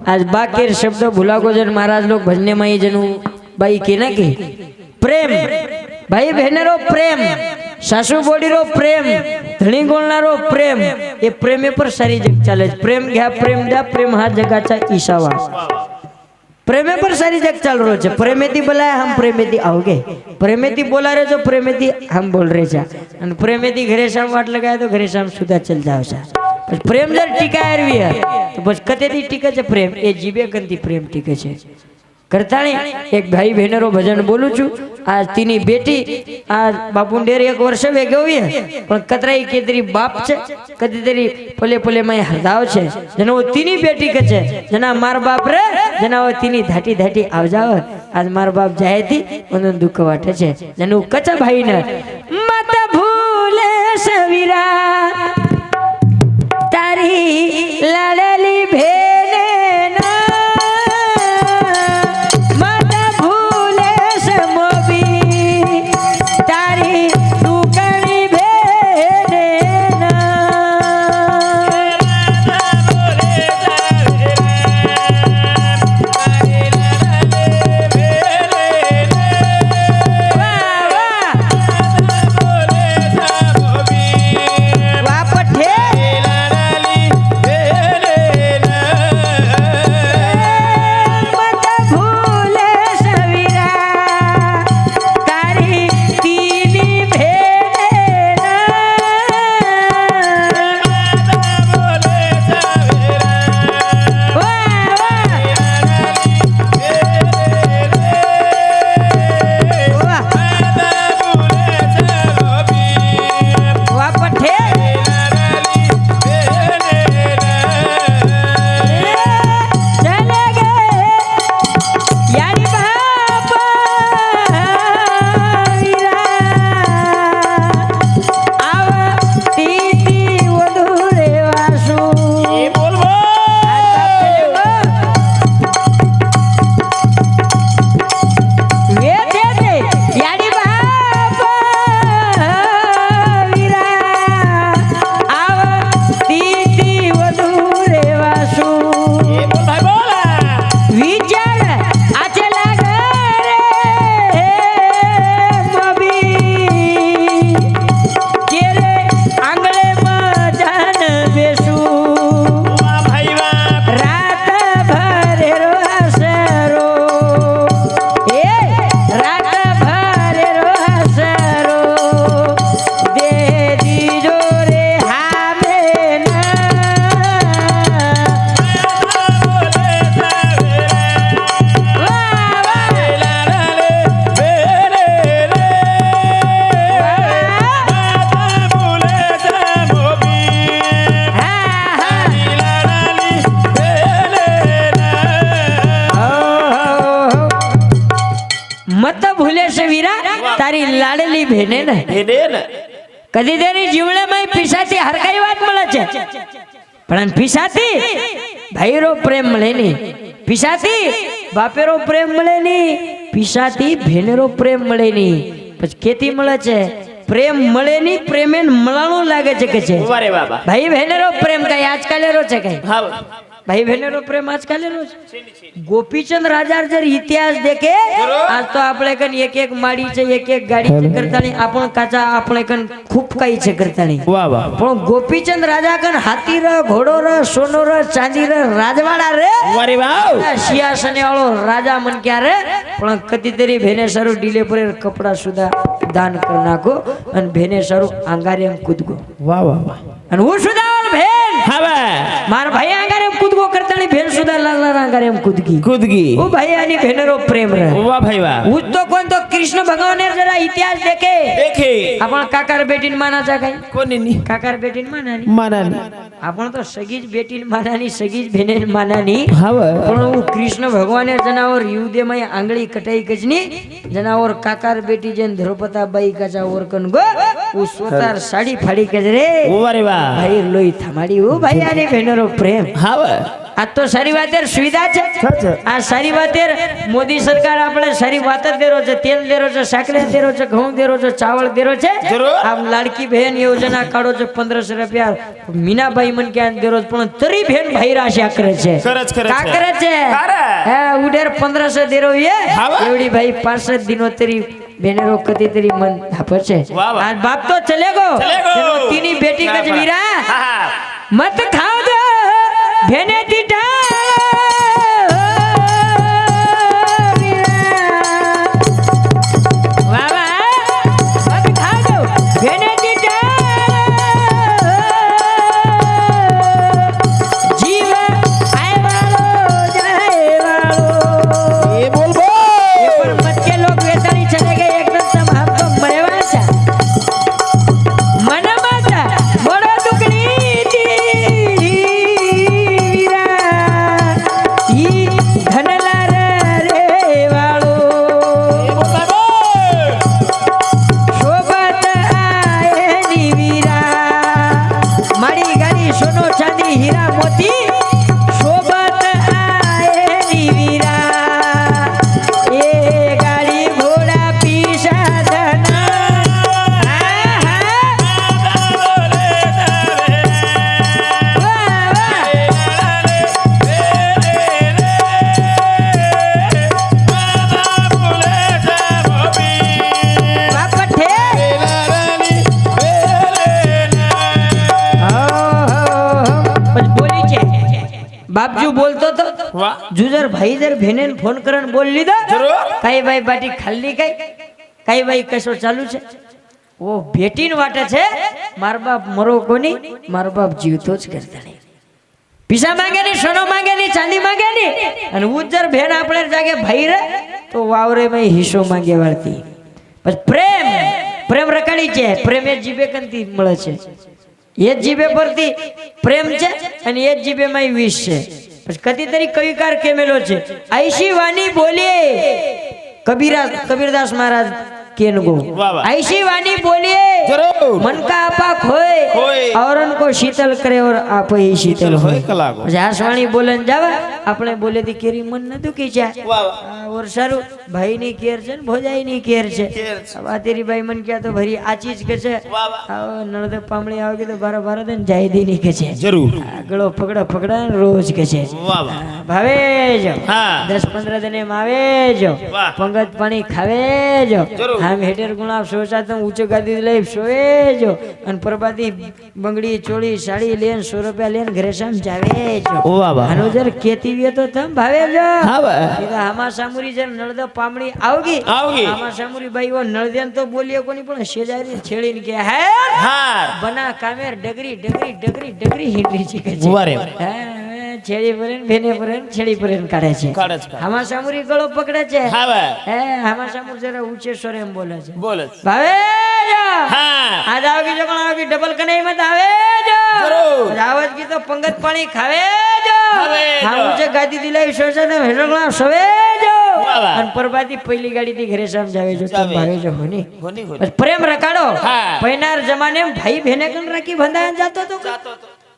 आज बाकी शब्द भुला को जन महाराज लोग भजने में ही जनू भाई के ना की प्रेम भाई बहनेरो प्रेम सासू बोडी रो प्रेम धणी गोळणारो प्रेम ये प्रेमे पर सारी जग चाले प्रेम घ्या प्रेम द्या प्रेम हा जगाचा ईशावा प्रेमे पर सारी जग चल रो छे प्रेमेती बोलाय हम प्रेमेती आओगे प्रेमेती बोला रे जो प्रेमेती हम बोल रहे छा અને પ્રેમેથી ઘરે શામ વાટ લગાય તો ઘરે શામ સુધા ચલ જાવ છે પછી પ્રેમ જર ટીકાય રવી હે તો બસ કતેથી ટીકે છે પ્રેમ એ જીબે કંતી પ્રેમ ટીકે છે કરતાણી એક ભાઈ બહેનરો ભજન બોલું છું આ તીની બેટી આ બાપુ ડેર એક વર્ષ વે ગઈ હે પણ કતરાઈ કેતરી બાપ છે કતેરી પલે પલે માં હરદાવ છે જનો તીની બેટી કે છે જના માર બાપ રે જના તીની ધાટી ધાટી આવ જાવ आज मार बाप जाए थी उन्हें दुख वाटे छे जनु कचा भाई ने मत भूले सवीरा तारी लाडली भेने ना मत भूले समोबी तारी दुकड़ी भेने ना तारी लाडली भेने न कधी तरी जीवनाમાં पिसाती हर काही વાત મળે છે પણ पिसाती ભાઈરો પ્રેમ મળે ની पिसाती બાપેરો પ્રેમ મળે ની पिसाती ભેનેરો પ્રેમ મળે ની પછી કેતી મળે છે પ્રેમ મળે ની પ્રેમેન મળાણું લાગે છે કે છે અરે બાબા ભાઈ બહેનેરો પ્રેમ કઈ આજકાલેરો છે કઈ હા भाई बहनेरो प्रेम आजकल गोपीचंद राजा जर इतिहास देखे आज तो आपले कन एक एक माड़ी छे एक एक गाड़ी छे करतानी आपण काचा आपले कन खूब काही छे करतानी वाह वाह पण गोपीचंद राजा कन हाथी रे घोड़ो रे सोनो रे चांदी रे राजवाड़ा रे अरे वाह सिंहासने वालो राजा मन क्या रे पण कती तरी भेने सारू डीले पर कपड़ा सुधा दान कर नाखो अन भेने सारू आंगारे कूदगो वाह वाह वाह अन वो सुधा भेन हवे मार भाई आंगारे कूदगो करतानी भेन सुधा लाल लाल आंगारे कूदगी ओ भाई आनी भेनेरो प्रेम रे वाह भाई वाह उस तो कोण तो कृष्ण भगवान ने जरा इतिहास देखे आपण काकार बेटीन माना चा काय कोणी नी काकार बेटीन मानानी आपण तो सगीज बेटीन मानानी सगीज भेनेन मानानी हवे पण वो कृष्ण भगवान ने जनावर युद्धे में आंगળી कटाई गजनी जनावर काकार बेटी जन द्रौपदा बाई काचा ओरकन गो वो स्वतार साड़ी फाड़ी कजरे ओ अरे वाह भाई लोई थमाडी ओ भाई आनी भेनेरो प्रेम हवे આ તો સારી વાત સુવિધા છે આ સારી વાત મોદી સરકાર આપણે સારી વાત જ દેરો છે તેલ દેરો છે સાકર દેરો છે ઘઉં દેરો છે ચાવલ દેરો છે આમ લાડકી બહેન યોજના કાઢો છે 1500 રૂપિયા મીનાભાઈ મન કે દેરો પણ તરી બહેન ભાઈ રાશિયા કરે છે કા કરે છે હે ઉડેર 1500 દેરો એવડી ભાઈ 5 દિનો તરી બેનેरो कति तेरी मन पर छे आज बाप तो चले गो तीनी बेटी कज वीरा मत खाओ दो भेने दीटा बापजू बोलतो तो जुजर भाई जर भेने फोन करन बोल लीधा काई भाई बाटी खाली काई भाई कसो चालू छे वो बेटी वाटे छे मार बाप मरो कोनी मार बाप जीवतो ज करता नहीं पीसा मांगे नहीं सोनो मांगे नहीं चांदी मांगे नहीं अने उजर भेन आपणे जागे भाई रे तो वावरे में हिस्सो मांगे वाळती बस प्रेम प्रेम रकाडी छे प्रेम ए जीवे कंती मळे छे ये जीबे परती प्रेम छे અને એ જીબે માં વિષ છે પછી કદીતરી કવિકાર કેમેલો છે આઈશી વાણી બોલીએ કબીરદાસ મહારાજ केनको ऐसी वाणी बोलिए मन का आपा खोए और उनको शीतल करे और आप ही शीतल होए आसवाणी बोलन जावा આપણે બોલે દી કેરી મન ન દુખી જાય और સારું ભાઈ ની કેર છે ને ભોજાઈ ની કેર છે अब आ तेरी भाई मन क्या तो भरी आ चीज के છે નણદ પામણી આવે કે તો બારા બારા દન જાય દી ની કે છે જરૂર ગળો પકડા પકડા રોજ કે છે ભાવે જો 10-15 દિને માં આવે જો પંગત પાણી ખાવે જો हम हेटर गुलाब सोचा तो ऊंचे गादी लई सोए जो अन परबादी बंगड़ी चोली साड़ी लेन 100 रुपया लेन घरे शाम जावे जो ओ बाबा अनुजर केती वे तो तम भावे जो हां बा इदा हमा सामुरी जर नळद पामणी आवगी हमा सामुरी भाई वो नळदेन तो बोलियो कोनी पण शेजारी छेड़ीन के है हां बना कामेर डगरी डगरी डगरी डगरी हिंडी छी के छे वारे छेड़ी परन भेने परन छेड़ी परन काढे छे हमा सामुरी गळो पकड़े छे हां बा हे हमा सामुर जरा ऊंचे स्वरे में बोले छे भावे जो हां आज आवगी जो कोण आवगी डबल कनाई मत आवे जो जरूर आवाज की तो पंगत पानी खावे जो हम ऊंचे गादी दिलाई सोचा ने हेडगला सवे जो अन परबादी पहली गाड़ी थी घरे साम जावे जो तम भावे जो होनी बस प्रेम रकाडो पहिनार जमाने में भाई बहने कन राखी बंधाया जातो तो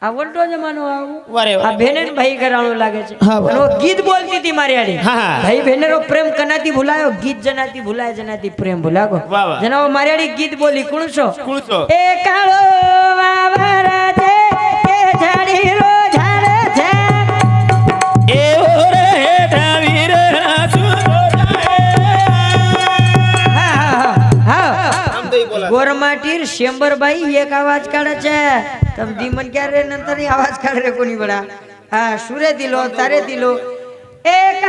आ वल्टो जमानो आ बहनेन भाई कराणो लागे छे अने वो गीत बोलती थी मारी आड़ी भाई बहनेरो प्रेम कनाती भुलायो गीत जनाती भुलाय जनाती प्रेम भुलागो जनाओ मारी आड़ी गीत बोली कुणसो ए काळो वावरा छे ए झाड़ी रो झाड़े छे ए ओरे हेठा वीर हासु गोरमाटीर शेंबरबाई एक आवाज काढे छे तम दीमन क्या रे नंतर आवाज काढ रे कोणी बडा हां सूर्य दिलो तारे दिलो एक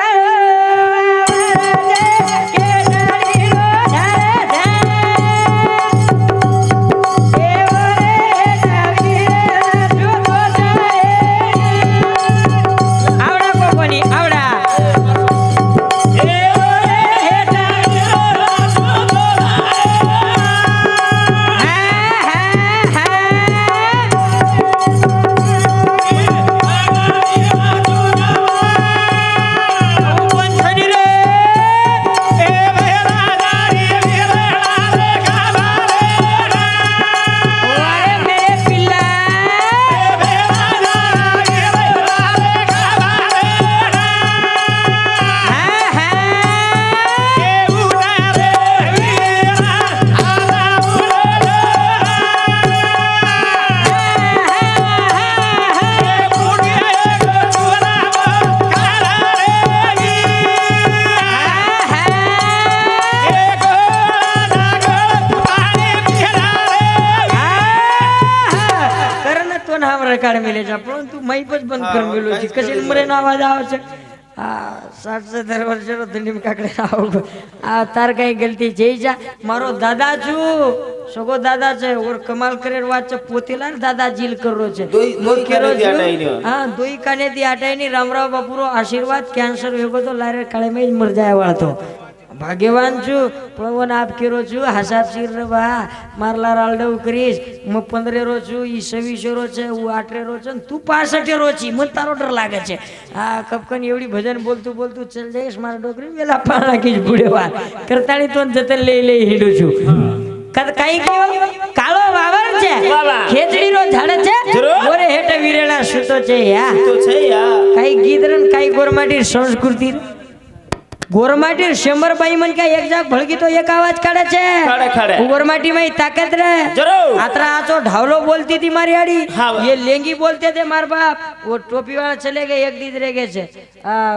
કાઢ મેલે છે પરંતુ માઈક જ બંધ કરી મેલું છે કશે મરેનો અવાજ આવે છે આ 60-70 વર્ષનો ધંડીમ કાકડે આવું આ તાર કઈ ગલતી જઈ જા મારો દાદા છું સગો દાદા છે ઓર કમાલ કરે વાત છે પોતેલા દાદા જીલ કરો છે મોકેરો હા દોઈ કાને દી આટાઈની રામરાવ બાપુરો આશીર્વાદ કેન્સર વેગો તો લારે કાળે મેં મર જાય વાળતો ભાગ્યવાન છું પણ આપ કેરો છું હાસાબ શીર બા મારલા રાલડવ કરીશ હું 15 રો છું ઈ 26 રો છે હું 8 રો છે તું 65 રો છી મને તારો ડર લાગે છે આ કપકન એવડી ભજન બોલતું બોલતું ચલ જઈશ મારા ડોકરી વેલા પાણ નાખીશ બુડેવા કરતાળી તો જતે લઈ હીડું છું કઈ કાળો વાવર છે ખેતડી નો ઝાડ છે ઓરે હેઠે વીરેણા સુતો છે યા તો છે યા કઈ ગીધરન કઈ ગોરમાટી સંસ્કૃતિ ગોરમાટી શંબરબાઈ મન કે એક જાગ ભળગી તો એક અવાજ કાઢે છે ગોરમાટી में ताकत रे आतरा आचो ढावलो बोलती थी मारी आड़ी ये लेंगी बोलते थे मार बाप वो टोपी वाला चले गए एक दीद रह गए छे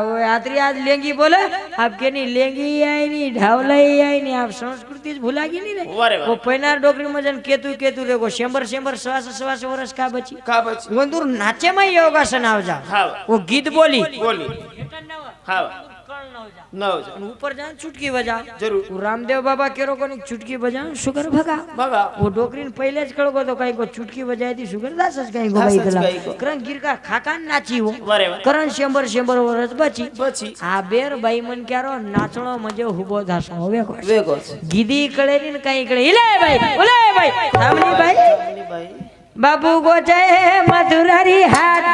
वो आतरी आज लेंगी बोले आप के नहीं लेंगी आई नहीं ढावला ही आई नहीं आप संस्कृति भूला गई नहीं रे वो पैनार डोकरी मजन केतु रे वो शंबर सवास वर्ष का बची वंदूर नाचे में योगासन आव जा वो गीत बोली हां ऊपर जान चुटकी बजा जरूर रामदेव बाबा केरो कोनी चुटकी बजा शुगर भगा वो डोकरी ने पहले ज कळगो तो कई को चुटकी बजाई थी शुगर दास ज कई गो भाई गला करन गिर का खाका नाची हो करन शंबर वर्ष बची आ बेर भाई मन क्यारो नाचणो मजे हुबो धासो वेगो गीदी कळेरी ने कई कळे इले भाई सामनी भाई बाबू गोचे मधुरारी हाथ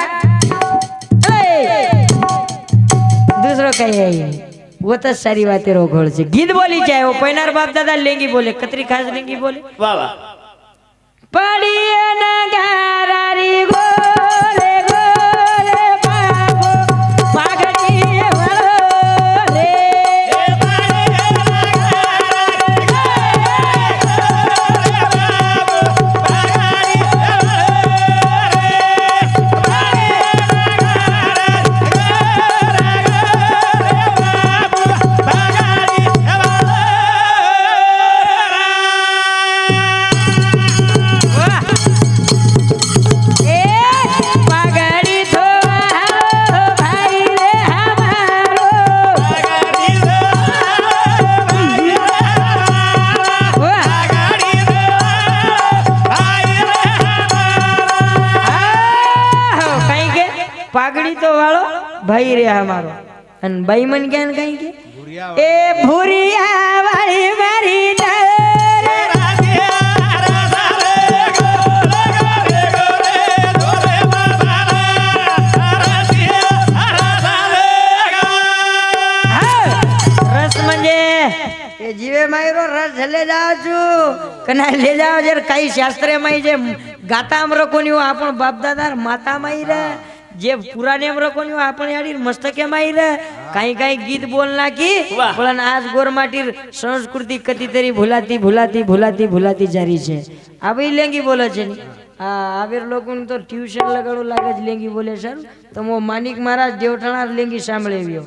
दूसरो कहीं है वो तो सारी बातें रोगोल से गीत बोली चाहे वो पैनार बाप दादा लेंगी बोले कतरी खास लेंगी बोले वाह वाह पड़िए ना गारारी गोरे गोरे बाबू पागली वाले पागड़ी तो वालो भाई रे हमारो अन भाई मन ज्ञान कहीं के ए भूरिया वाली मेरी रस म्हणजे जीवे मायरो रस ले जाओ छू कना ले जाओ जर काही शास्त्रे माई जे गाता अमर कोणी आपण बाप दादा माता माई रे जे पुराने रखोनी आपण याडी मस्तके माईर काही गीत बोलना की पण आज गोरमाटीर संस्कृती कधीतरी भुलाती जारी छे आबई लेंगी बोले छे आवेर लोकोने तो ट्यूशन लगाडू लागे ज लेंगी बोले सर तो मो मानिक महाराज देवठाणा लेंगी सांभळेव्यो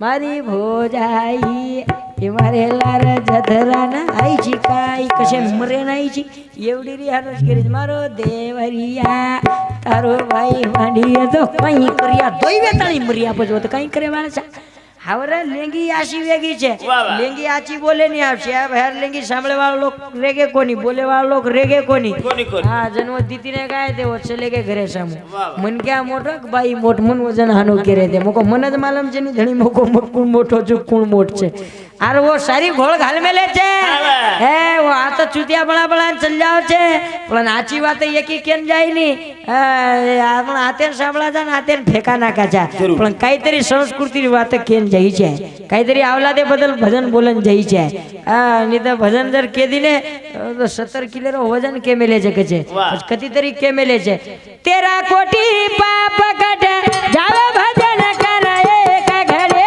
मारी भोजाई हे मारे लार जधराना आई छी काय कशे मरे नाही छी एवढी री हानच करीज मारो देवरिया तारो भाई मांडिया तो कई करिया दोई वेताणी मरिया पजो तो कई करे वाला हावरे लेंगी आशी वेगी छे लेंगी आची बोले नहीं आवशे आ बाहर लेंगी सांभळे वाला लोग रेगे कोनी बोले वाला लोग रेगे कोनी हां जन्म दीती ने गाय दे वो चले के घरे सामू मन क्या मोटो बाई मोट मन वजन हानो करे दे मोको मन ज मालूम छे नी धणी मोको मकुण मोटो जो कुण मोट छे आर वो सारी घोळ घाल मेले छे हे वो आ तो चुतिया बळा चल जाओ छे पण आची बात एकी केन जाय नी आपण हाते सांभळा जा हाते फेका नाका छा पण काहीतरी संस्कृती बात केन जाई छे काहीतरी आवलादे बदल भजन बोलन जाई छे नी तो भजन जर के दिने 70 किलो वजन के मेले छे के कतीतरी के मेले छे तेरा कोटी पाप कट जावे भजन करे एक घड़े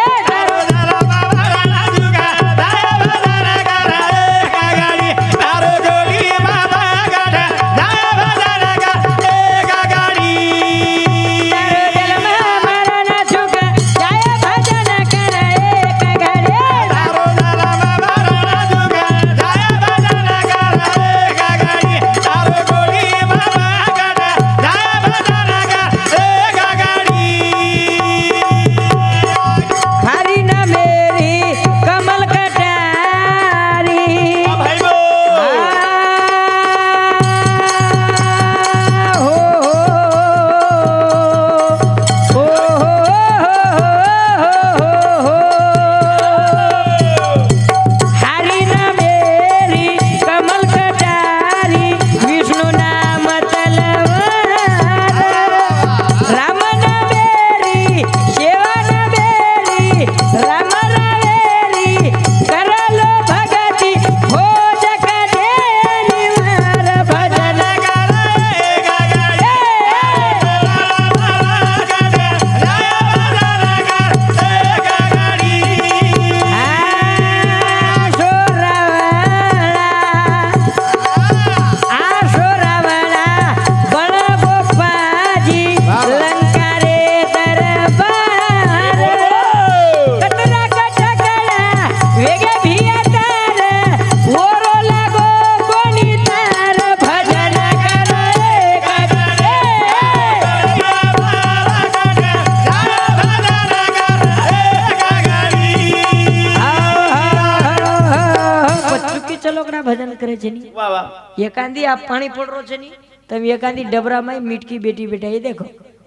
ચા ભજન કરે છે ની વાહ વાહ એકાંદી આ પાણી પડરો છે ની તમે એકાંદી ડબરામાં મીટકી બેટી બેટા એ દેખો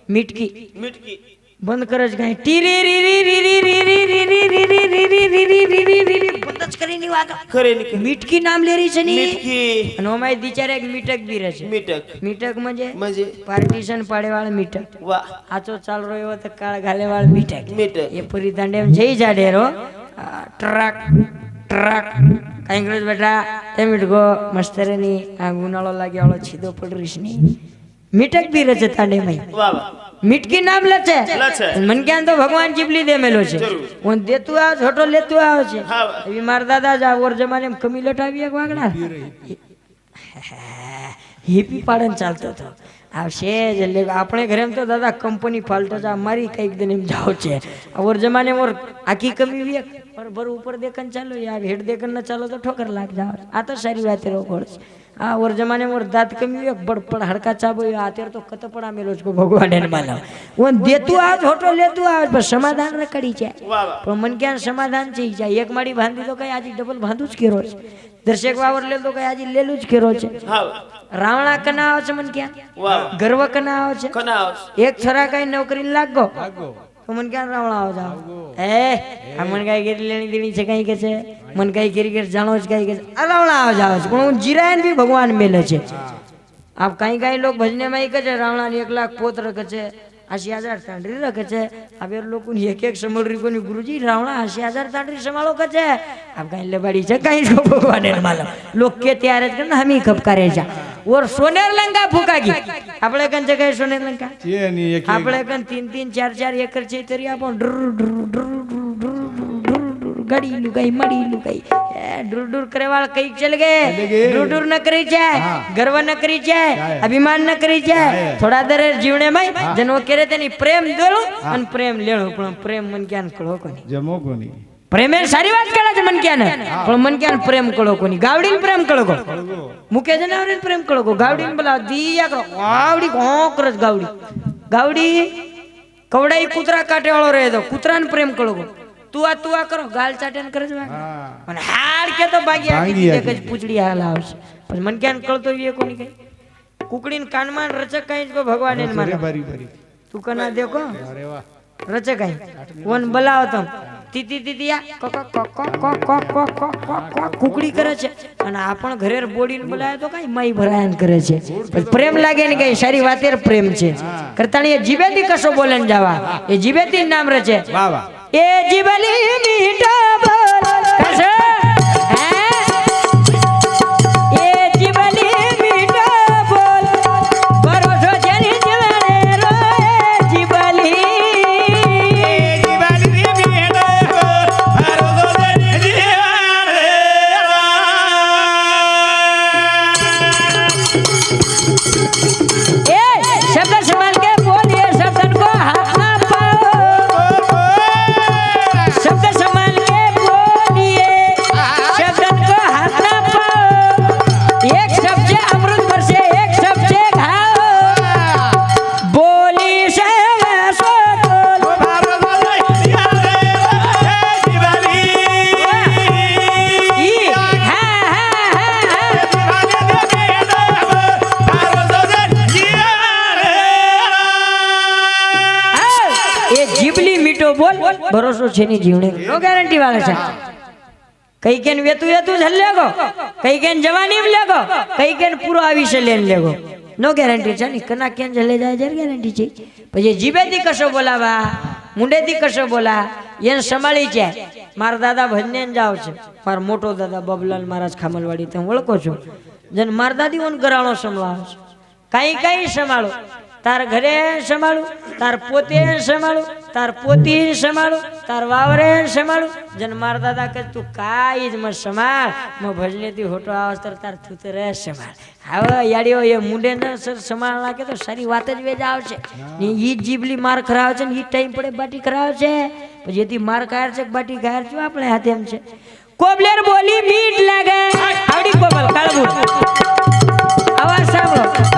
મીટકી મીટકી બંધ કરે છે કઈ ટીરી રી રી રી રી રી રી રી રી રી રી રી રી રી રી રી રી રી બંધ જ કરીને વાગા ખરે ની મીટકી નામ લેરી છે ની મીટકી અને ઓમાય દિચારે એક મીટક બી રહે છે મીટક મજે પાર્ટીશન પાડે વાળા મીટક વાહ આચો ચાલ રહ્યો તો કાળ ઘાલે વાળા મીટક મીટક એ પૂરી દાંડે એમ જઈ જાડેરો ટ્રક ટ્રક કાંગ્રેસ બેટા એ મીટકો મસ્તરેની આ ગુનાળો લાગ્યા વાળો છીદો પડરીશ ની મીટક બી રચે તાંડે મય વાહ વાહ મીટકી નામ લચે મન ક્યાં તો ભગવાન જીબલી દે મેલો છે ઓન દેતું આ છોટો લેતું આવે છે એવી માર દાદા જા ઓર જમાને કમી લટાવી એક વાગડા હિપી પાડન ચાલતો હતો આવશે જ એટલે આપણે ઘરે એમ તો દાદા કંપની ફાલતો છે મારી કઈક દિન એમ જાવ છે ઓર જમાને ઓર આખી કમી વેક પર ભર ઉપર દેખન ચાલો યાર હેડ દેખન ન ચાલો તો ઠોકર લાગ જાવ આ તો સારી વાત રોકડ છે આ ઓર જમાને ઓર દાંત કમી વેક બડપડ હડકા ચાબો આ તેર તો કતપડા મેલો છે ભગવાન એને માનવ ઓન દેતું આ હોટો લેતું આવે પણ સમાધાન ન કરી છે પણ મન ક્યાં સમાધાન છે જાય એક માડી બાંધી તો કઈ આજે ડબલ બાંધું જ કેરો છે દર્શક વાવર લે તો કઈ આજે લેલું જ કેરો છે રાવણા કના આવે છે મન ક્યાં ગર્વ કના આવે છે એક છરા કઈ નોકરી લાગો તો મન ક્યાં રાવણા આવે જાવ આ મન કઈ ગેરી લેણી દેણી છે કઈ કે છે મન કઈ ગેરી જાણો છે કઈ કે છે આ રાવણા આવે જાવ છે પણ હું જીરાયન બી ભગવાન મેલે છે આપ કઈ લોક ભજને માં કે છે રાવણા ને 1 લાખ પોત રખે છે 80,000 તાંડરી રખે છે આ બે લોકો ની એક સમળરી કોની ગુરુજી રાવણા 80,000 તાંડરી સંભાળો કે છે આપ કઈ લેબાડી છે કઈ ભગવાન એને માલો લોક કે ત્યારે જ કે હમી ખપકારે છે ઓર સોનેર લંકા ફૂકાગી આપણે કન છે કઈ સોનેર લંકા છે ની એક આપણે કન 3-3 4-4 એકર છે તરી આપો ગડી લુગાઈ મડી લુગાઈ ડુર ડુર કરે વાળ કઈ ચલ ગए ડુર ડુર ન કરી છે ગર્વ ન કરી છે અભિમાન ન કરી છે થોડા દરે જીવણે માં જનો કરે તેની પ્રેમ દેલો અને પ્રેમ લેણો પણ પ્રેમ મન ક્યાં કળો કોની જમો કોની પ્રેમ એ સારી વાત કરે છે મન ક્યાં પણ મન ક્યાં પ્રેમ કળો કોની ગાવડીન પ્રેમ કળો કો મુકે જનાવરીન પ્રેમ કળો કો ગાવડીન બોલા દિયા કરો ગાવડી કોકરજ ગાવડી ગાવડી કવડાઈ કૂતરા કાટે વાળો રહે તો કૂતરાને પ્રેમ કળો કો તું આ કરો ગાલ ચાટેન કરે છે અને હાડ કે તો ભાગી આકી એક જ પૂછડી હાલ આવશે પણ મન ક્યાં કળતો એ કોની કઈ કુકડીન કાનમાં રચક કઈ તો ભગવાન એને મારે તું કના દેખો અરે વાહ રચક કઈ કોણ બોલાવો તમ તીતી તીતિયા કુકડી કરે છે અને આપણ ઘરે બોડીને બોલાવે તો કઈ મઈ ભરાયન કરે છે પ્રેમ લાગે ને કઈ સારી વાતેર પ્રેમ છે કરતાણી જીવેતી કશો બોલન જાવા એ જીવેતી નામ રચે વાહ વાહ એ જીવલી મીઠા બોલ કશે એ જીવલી મીઠા બોલ ભરોસો જેની જીવને રો જીવલી शब्द संभाल के बोलिए शब्द को हाथ ना पाओ शब्द संभाल के बोलिए शब्द को हाथ ना पाओ एक शब्द से अमृत बरसे एक शब्द से घाव बोली से वैसो જીબલી મીઠો બોલ ભરોસો છે ની જીવને નો ગેરંટી વાળે છે કઈ કેન વેતું વેતું જ લેગો કઈ કેન જવાની લેગો કઈ કેન પૂરો આવીશે લેન લેગો નો ગેરંટી છે ની કના કેન જલે જાય જર ગેરંટી છે પછી જીબેથી કશો બોલાવા મુંડેથી કશો બોલા એને સંભાળી છે મારા દાદા ભજને જાવ છે મારો મોટો દાદા બબલાલ મહારાજ ખામલવાડી તમે ઓળખો છો જન માર દાદી ઓન ગરાણો સંભાળો છે કઈ સંભાળો તાર ઘરે સંભાળું તાર પોતે સંભાળું તાર પોતી સંભાળું તાર વાવરે સંભાળું જન માર દાદા કે તું કાઈ જ મત સંભાળ મ ભજનેથી હોટો આવસ્તર તાર તું તો રહે સંભાળ હવે યાડીઓ એ મુંડે ન સર સંભાળ નાખે તો સારી વાત જ વેજ આવશે ને ઈ જીબલી માર ખરાવ છે ને ઈ ટાઈમ પડે બાટી ખરાવ છે પછી એથી માર ખાયર છે બાટી ખાયર છે આપણે હાથે એમ છે કોબલેર બોલી મીઠ લાગે આવડી કોબલ કાળબુ આવાજ સાંભળો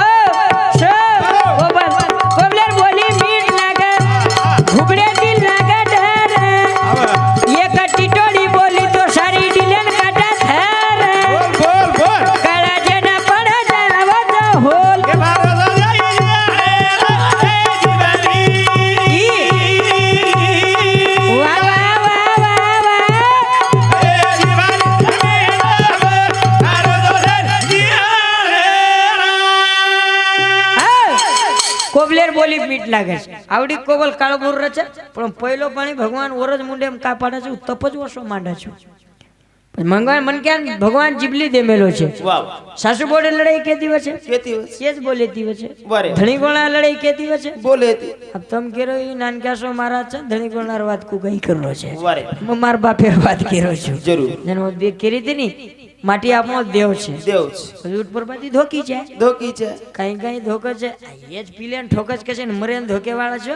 વીટ લાગે છે આવડી કોવલ કાળબુર રચે પણ પહેલો પાણી ભગવાન ઓરજ મુંડે એમ કા પાડે છે તપ જ ઓછો માંડે છે મંગવાન મન કે ભગવાન જીબલી દેમેલો છે સાસુ બોડે લડાઈ કેતી વચ્ચે એ જ બોલેતી વચ્ચે ધણી ગોળા લડાઈ કેતી વચ્ચે બોલેતી અબ તમ કેરો ઈ નાનકાસો મહારાજ છે ધણી ગોળાર વાત કુ કઈ કરલો છે માર બાપેર વાત કર્યો છું જરૂર જનો બે કરી હતી ની માટી આપણો દેવ છે હજૂર પરબાથી ધોકી છે કઈ કઈ ધોકો છે એ જ પીલેન ઠોકજ કે છે ને મરેન ધોકે વાળા છો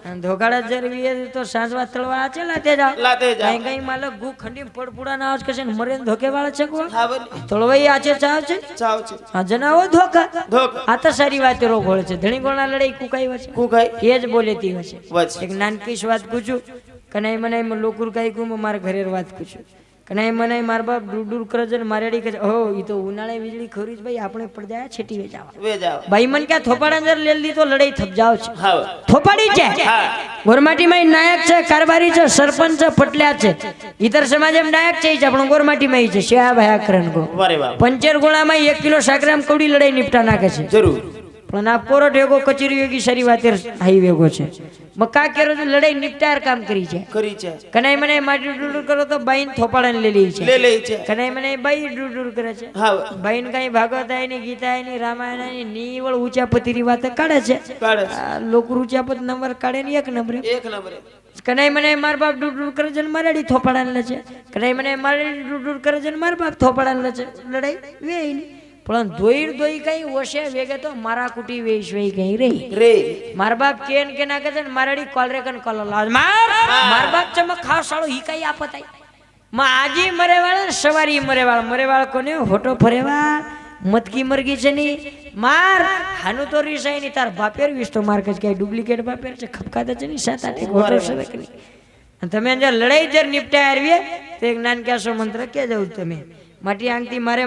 અને ધોકાડા જરવી તો સાંજવા તળવા છે લાતે જાવ કઈ કઈ માલક ગુ ખંડી પડપુડા ના આજ કે છે ને મરેન ધોકે વાળા છે કો તળવાઈ આચે ચાવ છે હા જનાવો ધોકા આ તો સારી વાત રોગ હોય છે ધણી ગોળના લડાઈ કુકાઈ એ જ બોલેતી હશે એક નાનકી વાત પૂછું કનાઈ મને લોકુર કાઈ કુ મારા ઘરે વાત પૂછું કનાઈ મને માર બાપ ડૂર કરે છે મારેડી કે ઓ ઈ તો ઉનાળે વીજળી ખોરી ભાઈ આપણે પડદાયા છેટી વેજાવા ભાઈ મન કે થોપાડા અંદર લેલી તો લડાઈ થપ જાવ છે થોપાડી છે ગોરમાટી માં નાયક છે કારબારી છે સરપંચ છે પટલ્યા છે ઈતર સમાજ એમ નાયક છે આપણો ગોરમાટી માં છે શ્યા ભાઈ આકરણ ગો પંચેર ગોળા માં 1 કિલો સાકરામ કવડી લડાઈ નિપટા નાખે છે જરૂર પણ આ કોરટ એગો કચેરી વેગી સારી વાતે હાઈવેગો છે મકા કેરો લડાઈ નિપટાર કામ કરી છે કનાઈ મને માટી ડુડુર કરો તો બાઈન થોપાડાને લે છે કનાઈ મને બાઈ ડુડુર કરે છે બાઈન કઈ ભાગવત આયની ગીતા આયની રામાયણ આયની નીવળ ઊંચા પતિરી વાત કાઢે છે લોકો ઊંચા પત નંબર કાઢે ને એક નંબરે કનાઈ મને માર બાપ ડુડુર કરે છે મારાડી થોપાડાને લે છે કનાઈ મને મારાડી ડુડુર કરે છે માર બાપ થોપાડાને લે છે લડાઈ વેઈ પણ ધોઈ કઈ ઓશે વેગે તો મારા કુટી વેશ વેઈ કઈ રે માર બાપ કેન કે ના કે મારાડી કોલરે કન કોલો લાજ માર બાપ ચમક ખાસ સાળો હી કઈ આપતાઈ માં આજી મરેવાળા સવારી મરેવાળા કોને હોટો ફરેવા મતકી મરગી છે ની માર હાનું તો રીસાઈ ની તાર બાપેર વિશ તો માર કે કઈ ડુપ્લિકેટ બાપેર છે ખપકાતા છે ની 7-8 હોટો સરકની તમે જે લડાઈ જર નિપટાય આરવીએ તો એક નાનકાસો મંત્ર કે જાવ તમે માટી આંગતી મારે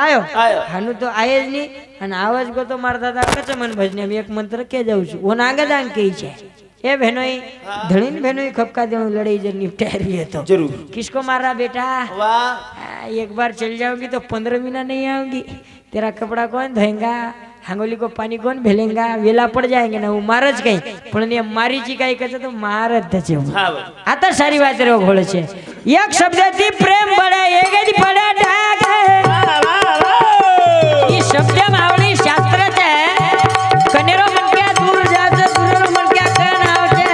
આયો હાનું તો આયે જ ની અને આવાજ ગો તો મારા દાદા કચમન ભજને એક મંત્ર કે જાઉં છું ઓન આગળ આંગ કે છે એ બહેનોઈ ધણીન બહેનોઈ ખપકા દેણું લડાઈ જ નિપટારી હતો જરૂર કિસકો मारा बेटा वाह एक बार चल जाओगी तो 15 महीना नहीं आऊंगी तेरा कपड़ा कौन धोएगा हांगोली को पानी कौन भेलेगा वेला पड़ जाएंगे ना वो मार જ કઈ પણ ને મારી જી કઈ કહે તો માર જ થશે આ તો સારી વાત રો ઘોળે છે એક શબ્દથી પ્રેમ બળે એક જ પડે ડાક ઈ શબ્દ માવળી શાસ્ત્ર છે કનેરો મન કે દૂર જાવ છે દૂરનો મન કે કણ આવ છે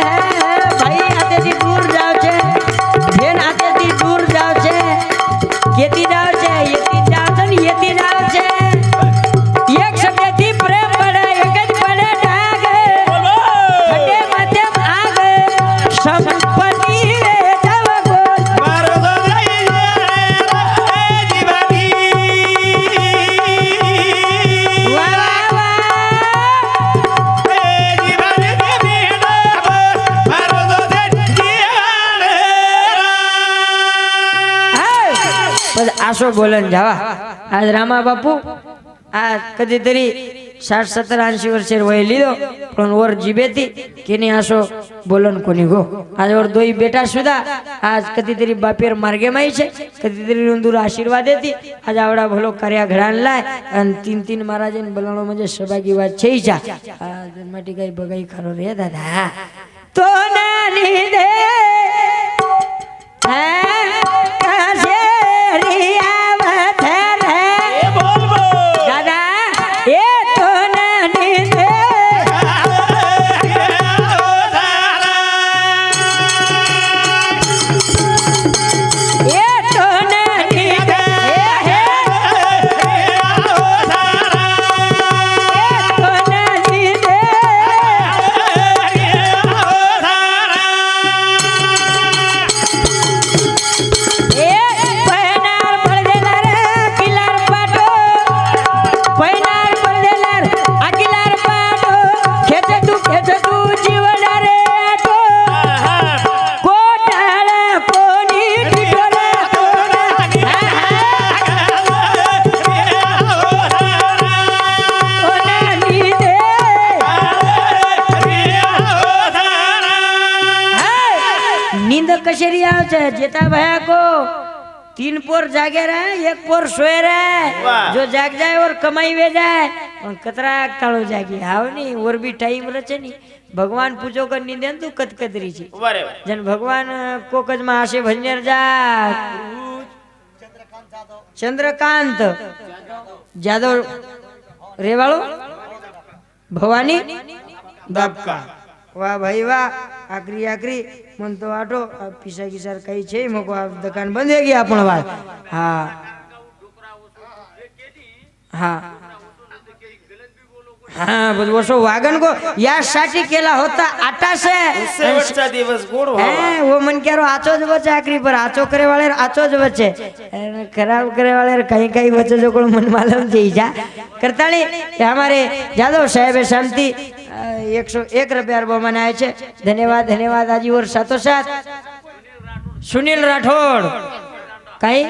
ભાઈ આતેથી દૂર જાવ છે બેન આતેથી દૂર જાવ છે કેતી જાવ છે યેતી જાવ છે ને યેતી જાવ છે એક શબ્દથી પ્રેમ બળે એક જ પડે ડાક ખડે માધ્યમ આગ સંપત્તિ રે જવ ગોલ મારો આશો બોલન જાવા આજ રામા બાપુ આ કદી તરી 60-70-80 વર્ષે વય લીધો પણ ઓર જીબેતી કેની આશો બોલન કોની ગો આજ ઓર દોઈ બેટા સુદા આજ કદી તરી બાપેર માર્ગે માં છે કદી તરી રૂંદુર આશીર્વાદ દેતી આજ આવડા ભલો કર્યા ઘડાન લાય અને 3 મહારાજને બલાણો મજે સભાગી વાત છે જા આ જન્માટી કઈ બગાઈ ખરો રે દાદા તો નાની દે કાશે રિયાવત રે બોલ બોલ દાદા એ તો નાની દે એ તો નાની દે એ તો નાની દે कशेरी आव छे जेता भया को 3 पोर जागे रहे 1 पोर सोए रहे जो जाग जाए और कमाई वे जाए और कतरा कालो जागी आव नी और भी टाइम रचे नी ભગવાન પૂજો કર નીંદે તું કતકતરી છે બરાબર જન ભગવાન કોકજ માં આશે ભજનેર જા ચંદ્રકાંત જાદવ રેવાળો ભવાની દબકા વાહ ભાઈ વાહ આકરી આકરી મન તો આટો પીસા કિસાર કઈ છે મોકો આ દુકાન બંધ થઈ ગયા પણ વાત હા હા हाँ बस वर्षो वागन को या साटी केला होता आटा से उससे बच्चा दिवस गोड़ हैं वो मन कह रो आचो ज बचे आखरी पर आचो करे वाले आचो ज बचे खराब करे वाले कहीं कहीं बचे जो को मन मालूम जी जा करता नहीं हमारे जादव साहेब शांति 101 रुपया मनाए छे धन्यवाद धन्यवाद आजी और साथो साथ सुनील राठौड़ कहीं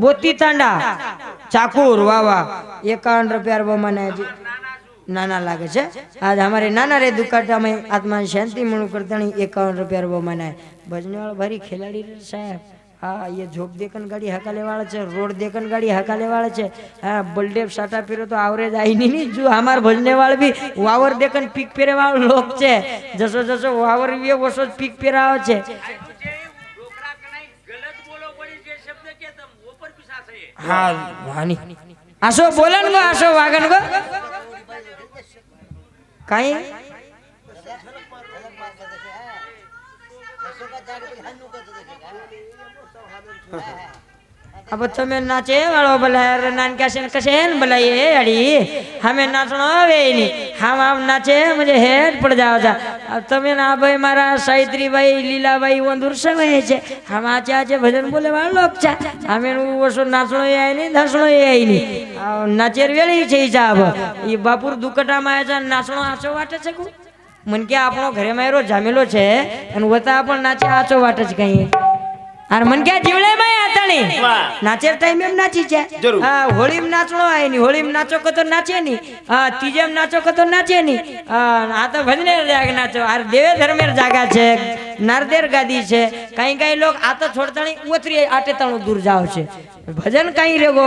बोती तांडा चाकूर वाह वाह 51 रुपया मनाए नाना लागे छे आज हमारे नाना रे दुकाटा में आत्मा शांति मनु करता 51 रुपया मनाए भजने वाला भारी खिलाड़ी साहब हाँ ये झोप देखन गाड़ी हकाले वाला छे रोड देखन गाड़ी हकाले वाला छे हाँ बलदेव साटा पीरो तो आवरेज आई नहीं जो हमार भजने वाले भी वावर देखन पीक पेरे वाला लोग छे जसो जसो वावर भी वसो पीक पेराव छे हाँ वानी आशो बोलन गो आशो वागन गो कहीं अब तुम्हें नाचे वालो बोला नान कैसे कैसे बुलाइए अड़ी हमें नाचना वे नहीं हम आप नाचे मुझे हेड पड़ जाओ जा अब तुम्हें ना भाई मारा सावित्री भाई लीला भाई वंदुर सब है हम आचे आचे भजन बोले वाले लोग चा हमें वो सो नाचना ये आई नहीं धसना ये आई नहीं नाचेर वेली छे साहब ये बापुर दुकटा में आया नाचना आचो वाटे छे को मन के आपनो घरे में रो जामेलो छे અને વતા પણ નાચે આચો વાટ જ કઈ আর મન કે જીવલે માં આતાણી નાચેર ટાઈમ એમ નાચી છે હા હોળી માં નાચણો આય ની હોળી માં નાચો કો તો નાચે ની હા તીજે માં નાચો કો તો નાચે ની આ તો ભજને જાગ નાચો આર દેવે ધર્મેર જાગા છે નારદેર ગાદી છે કઈ કઈ લોક આ તો છોડતાણી ઉતરી આટે તાણું दूर જાવ છે भजन कहीं रेगो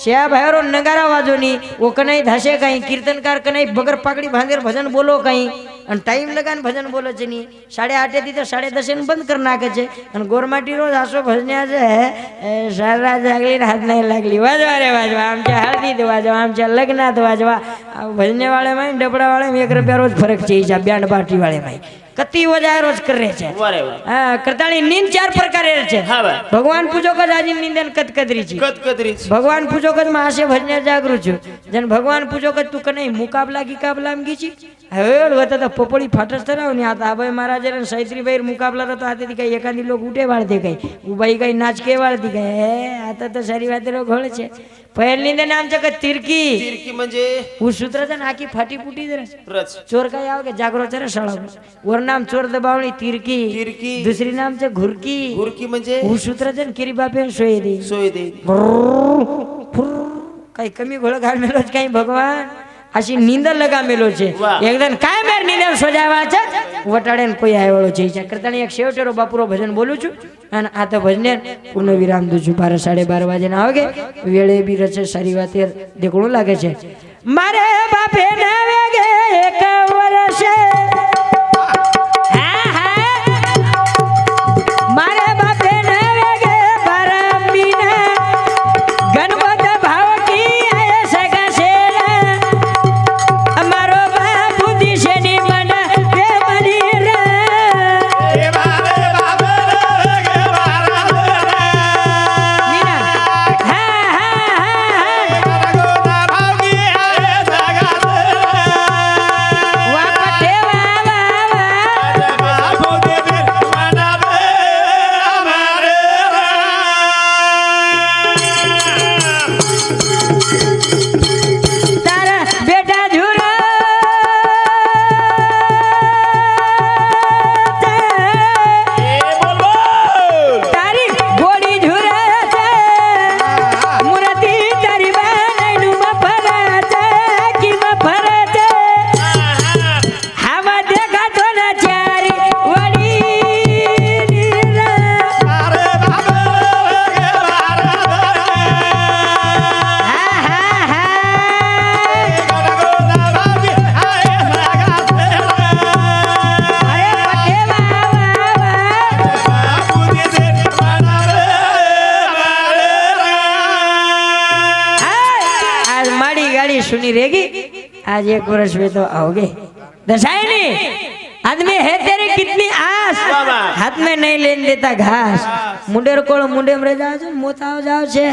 श्या भाईरो नगारा वाजो नी वो कनाई धासे कहीं कीर्तनकार कनाई बगर पाकड़ी भांगेर भजन बोलो कहीं अन टाइम लगान भजन बोलो छे नी 8:30 थी तो 10:30 बंद कर नाखे छे अन गोरमाटी रोज आसो भजन्या छे सारा जागली हाथ नहीं लागली वाजवा रे वाजवा आमच्या हळदी वाजवा आमच्या लग्नात वाजवा भजने वाले में डबड़ा वाले में 1 रुपया रोज फरक छे जा बैंड पार्टी वाले में कति वजाय रोज कर रहे छे हां करताणी नींद 4 प्रकार छे भगवान पूजो कज आजी नींदन कतकदरी छी भगवान पूजो कज में आसे भजने जागरू छु जन भगवान पूजो कज तू कने मुकाबला कीकाबलाम गी छी હવે વતા તો પપોળી ફાટસ તરાવ ને આ તો ભાઈ મહારાજ રે સૈત્રી ભાઈ મુકાબલા તો આતે કઈ એકાદી લોક ઉઠે વાળતી કઈ ઉભાઈ કઈ નાચ કે વાળતી કઈ હે આ તો સારી વાત રો ઘોળ છે પહેલી ને નામ છે કે તિરકી તિરકી म्हणजे હું સૂત્ર છે આખી ફાટી ફૂટી દે રચ ચોર કઈ આવે કે જાગરો ચરે સળાવ ઓર નામ ચોર દબાવણી તિરકી તિરકી दूसरी नाम છે ઘુરકી ઘુરકી म्हणजे હું સૂત્ર છે કેરી બાપે સોઈ દે કઈ કમી ઘોળ ગાળ મેલો કઈ ભગવાન आशी नींदर लगा मेलो छे एकदम काय मेर नींदर सजावा छे वटाडे ने कोई आयवाळो छे करताणी एक शेवटेरो बापुरो भजन बोलू छु अने आ तो भजने पूर्ण विराम दू छु 12:30 वाजे ना आगे वेळे बी रचे सारी वाते देखणो लागे छे मारे बापे ने वेगे एक वर्ष मारे बापे ने वेगे 12 महीने गणपत भाव की सगा से वापटेवा सुनी रहेगी आज 1 वर्ष में तो आओगे दशायनी आदमी है तेरी कितनी आस हाथ में नहीं लेने देता घास मुंडेर कोळ मुंडे में रह जाओ छे मोत आव जाओ छे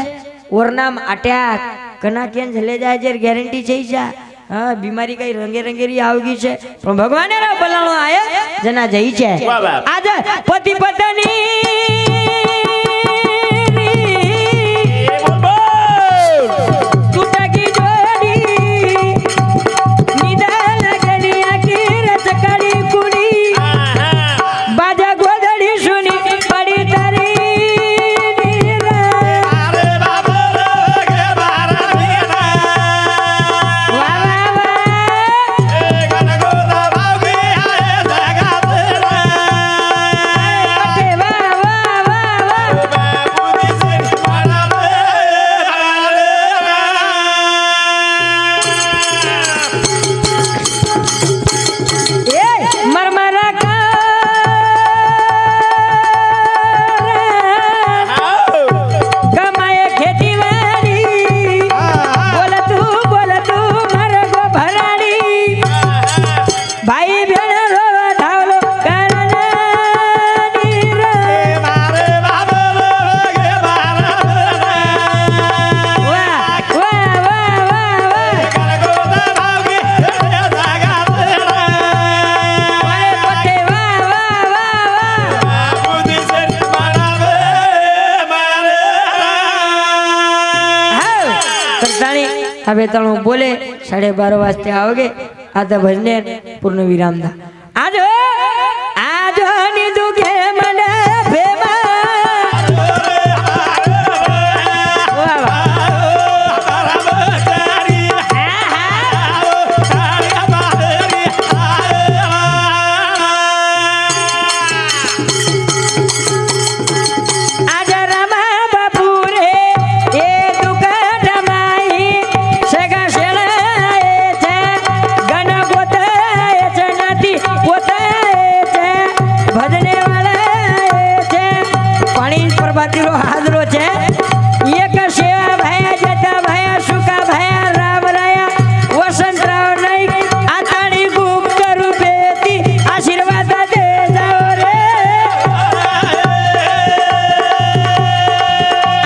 ओरनाम अटैक कना केन ले जाए जे गैरंटी छे जा हाँ बीमारी कई रंगे रंगेरी आवगी छे पण भगवान रा बलाणो आया जना जई छे आज पति पत्नी હવે તણો બોલે 12:30 વાજતે आओगे आधा भजने पूर्ण विराम दा आज आज नि दुखे मने बेमा हाजरो छे एक सेवा भया जता भया सुका भया राम राया वसंतराव नाईक आताणी गुप्त रूपेती आशीर्वाद दे जाओ रे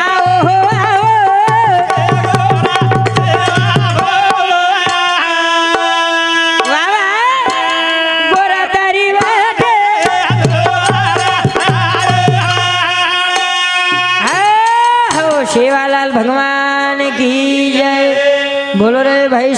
आओ हो आओ वावा गोरा तारी वाटे सेवालाल भगवान की जय बोलो रे भाई।